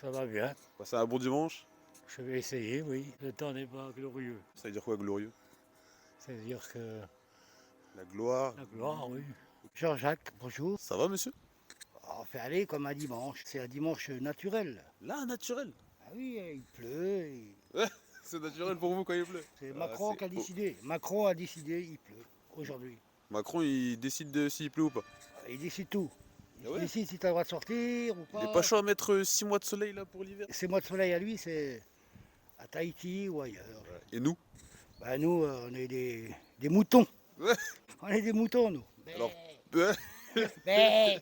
Ça va bien. Passez un bon dimanche. Je vais essayer, oui. Le temps n'est pas glorieux. Ça veut dire quoi, glorieux? C'est-à-dire que La gloire. la gloire, oui. Jean-Jacques, bonjour. Ça va, monsieur? On fait aller comme un dimanche. C'est un dimanche naturel. Là, naturel. Ah oui, il pleut. C'est naturel pour vous quand il pleut. C'est Ah, Macron c'est- qui a décidé. Macron a décidé, il pleut aujourd'hui. Macron, il décide de s'il pleut ou pas. Il décide tout. Il Ah ouais? décide si tu as le droit de sortir ou Il est pas. pas chaud à mettre 6 mois de soleil là pour l'hiver. Ces mois de soleil à lui, c'est à Tahiti ou ailleurs. Et nous? Bah, nous, on est des moutons. Ouais. On est des moutons, nous. Alors, Mais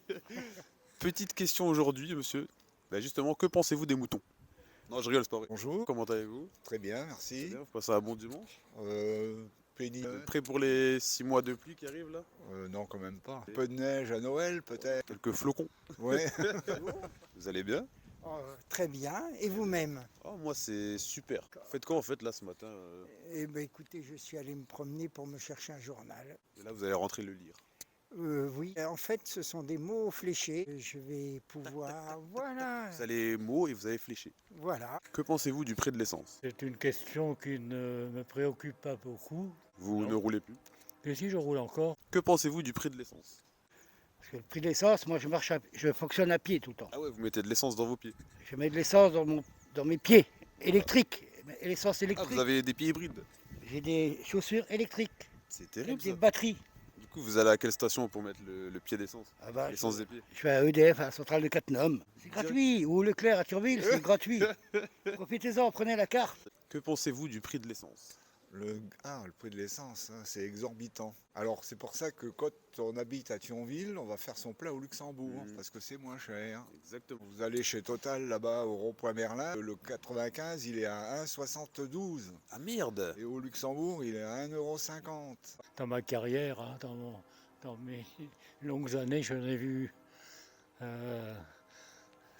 petite question aujourd'hui, monsieur. Bah justement, que pensez-vous des moutons? Non, je rigole, c'est pas vrai. Bonjour, Comment allez-vous? très bien, merci. Bien, vous passez un bon dimanche. Pénible. Prêt pour les 6 mois de pluie qui arrivent là? Non, quand même pas. Un peu de neige à Noël, peut-être. Quelques flocons. Ouais. Vous allez bien? Oh, très bien. Et vous-même? Oh, moi c'est super. Vous faites quoi en fait là ce matin? Eh bien, écoutez, je suis allé me promener pour me chercher un journal. Et là vous allez rentrer le lire. Oui, en fait, ce sont des mots fléchés. Je vais pouvoir... Voilà, Vous allez mots et vous avez fléché. voilà. Que pensez-vous du prix de l'essence? c'est une question qui ne me préoccupe pas beaucoup. Vous Non. ne roulez plus. Et si je roule encore, Que pensez-vous du prix de l'essence? parce que le prix de l'essence, moi je fonctionne à pied tout le temps. Ah ouais, vous mettez de l'essence dans vos pieds. Je mets de l'essence dans mes pieds, électriques. Et l'essence Ah, électrique. vous avez des pieds hybrides. J'ai des chaussures électriques, C'est avec terrible des ça. batteries. Du coup, vous allez à quelle station pour mettre le pied d'essence? Ah bah, L'essence des pieds. je vais à EDF, à la centrale de Cattenom. C'est gratuit. Ou Leclerc à Turville, c'est gratuit. Profitez-en, prenez la carte. Que pensez-vous du prix de l'essence? Le prix de l'essence, hein, c'est exorbitant. Alors, c'est pour ça que quand on habite à Thionville, on va faire son plat au Luxembourg, Mhm. parce que c'est moins cher. Exactement. Vous allez chez Total, là-bas, au rond-point Merlin, le 95, il est à 1,72. Ah merde! Et au Luxembourg, il est à 1,50 €. Dans ma carrière, hein, dans mes longues années, je n'ai vu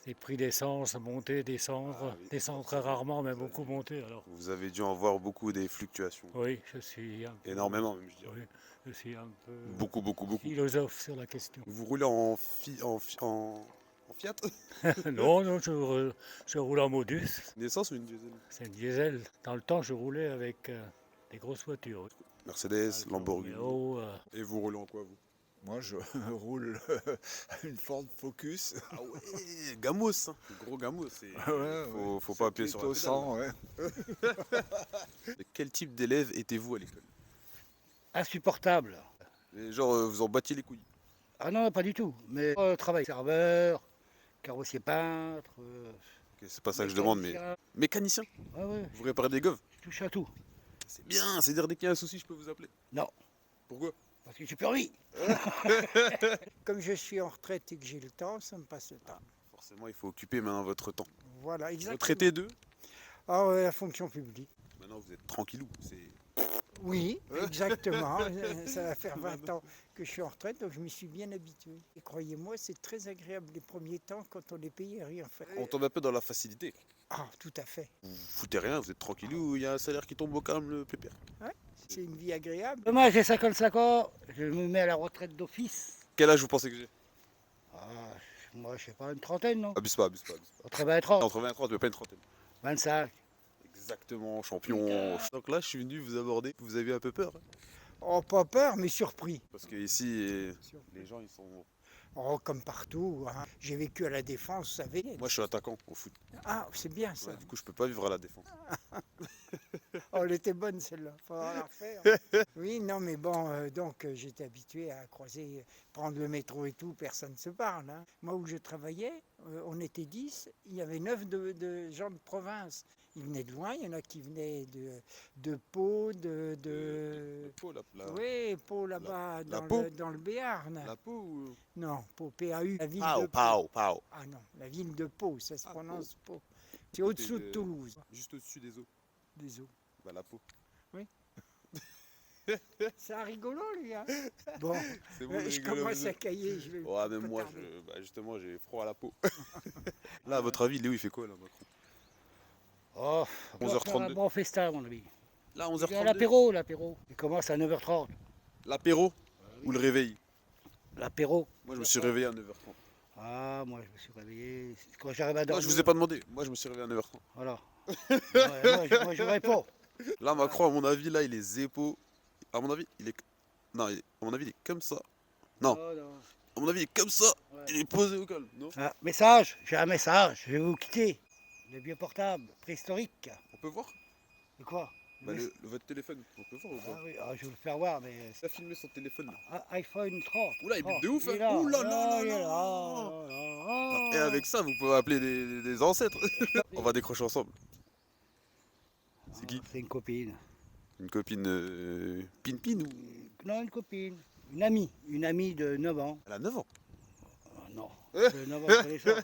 les prix d'essence monter, descendre, Ah oui. descendre très rarement, mais beaucoup monter. Alors Vous avez dû en voir beaucoup des fluctuations. oui, je suis un peu, Énormément même, je dirais. oui, je suis un peu Beaucoup, beaucoup, beaucoup. philosophe sur la question. Vous roulez en Fiat? Non, non, je roule en modus. Une essence ou une diesel? C'est une diesel. Dans le temps, je roulais avec des grosses voitures. Mercedes, Alfa Lamborghini. Romeo, Et vous roulez en quoi vous? Moi, je roule une Ford Focus. Ah ouais, gamos, hein. Gros gamos. Ouais, Faut pas appuyer sur la Plutôt pédale. 100, ouais. Et quel type d'élève étiez-vous à l'école? insupportable. Et genre, vous en battiez les couilles. Ah non, pas du tout. Mais travail serveur, carrossier peintre, Ok, c'est pas ça que je demande, mais. mécanicien. Mécanicien? Ouais, ouais, Vous réparez des govs? je touche à tout. C'est bien, c'est-à-dire dès qu'il y a un souci, je peux vous appeler. Non, Pourquoi? parce que j'ai plus envie. Comme je suis en retraite et que j'ai le temps, ça me passe le temps. Forcément, il faut occuper maintenant votre temps. Voilà, exactement. Retraité de? Ah ouais, la fonction publique. Maintenant, vous êtes tranquillou. Oui, exactement. Ça va faire 20 ans que je suis en retraite, donc je m'y suis bien habitué. Et croyez-moi, c'est très agréable les premiers temps quand on est payé rien fait. On tombe un peu dans la facilité. Ah, tout à fait. Vous foutez rien, vous êtes tranquillou, il y a un salaire qui tombe au calme, le pépère. C'est une vie agréable. Demain, j'ai 55 ans, je me mets à la retraite d'office. Quel âge vous pensez que j'ai? Ah, moi, je sais pas, une trentaine, non? Abuse pas, abuse pas, abuse pas. Entre 20 et 30, Entre 20 et 30, mais pas une trentaine. 25. Exactement, champion. Donc là, je suis venu vous aborder. Vous avez un peu peur, hein? Oh, pas peur, mais surpris. Parce que ici, les gens, ils sont. Oh, comme partout, hein. J'ai vécu à la Défense, vous savez. Moi, je suis attaquant au foot. Ah, c'est bien ça. Ouais, du coup, je peux pas vivre à la défense. Oh, elle était bonne celle-là, faudra la refaire. Oui, non, mais bon, donc j'étais habitué à croiser, prendre le métro et tout, personne ne se parle, hein. Moi, où je travaillais, on était 10, il y avait 9 de gens de province. Ils venaient de loin, il y en a qui venaient de Pau, Pau, Oui, Pau là-bas, la dans, Pau dans le Béarn. la peau ou. Non, Pau, PAU, la ville Pau, de Pau. Pau, Pau. Ah non, la ville de Pau, ça se Ah, prononce Pau. C'est au-dessous de Toulouse, Juste au-dessus des eaux. des eaux. Bah, la peau. C'est un rigolo, lui, hein. Bon, C'est bon, je commence à cailler. Je vais Ouais, même pas moi, tarder. justement, j'ai froid à la peau. Là, à votre avis, Léo, il fait quoi, là, Macron? Oh, on va faire 11h32. un bon festin, à mon ami. Là, Il y a 11h32. l'apéro. Il commence à 9h30. L'apéro ou le réveil? L'apéro. Moi, je me suis réveillé à 9h30. Ah, moi, je me suis réveillé. Quand j'arrive à Non, dormir. je vous ai pas demandé. Moi, je me suis réveillé à 9h30. Voilà. Ouais, moi, je réponds. Là, Macron, à mon avis, là, il est zépo. À mon avis, il est. Non, à mon avis, il est comme ça. Non. Oh, non. À mon avis, il est comme ça. Ouais. Il est posé au calme, non? Ah, message, j'ai un message. Je vais vous quitter. Le vieux portable préhistorique. On peut voir? De quoi? Bah, votre téléphone, on peut voir ou Ah pas? oui, je vais vous le faire voir, mais. Il a filmé son téléphone. Là. iPhone 30. Oula, il bip de ouf, Il est hein. là. Oula, là, il est là, là. là. Et avec ça, vous pouvez appeler des ancêtres. On va décrocher ensemble. C'est qui? C'est une copine. Une copine Pin ou? Non, une copine. Une amie de 9 ans. Elle a 9 ans. Non, de 9 ans, je connais ça.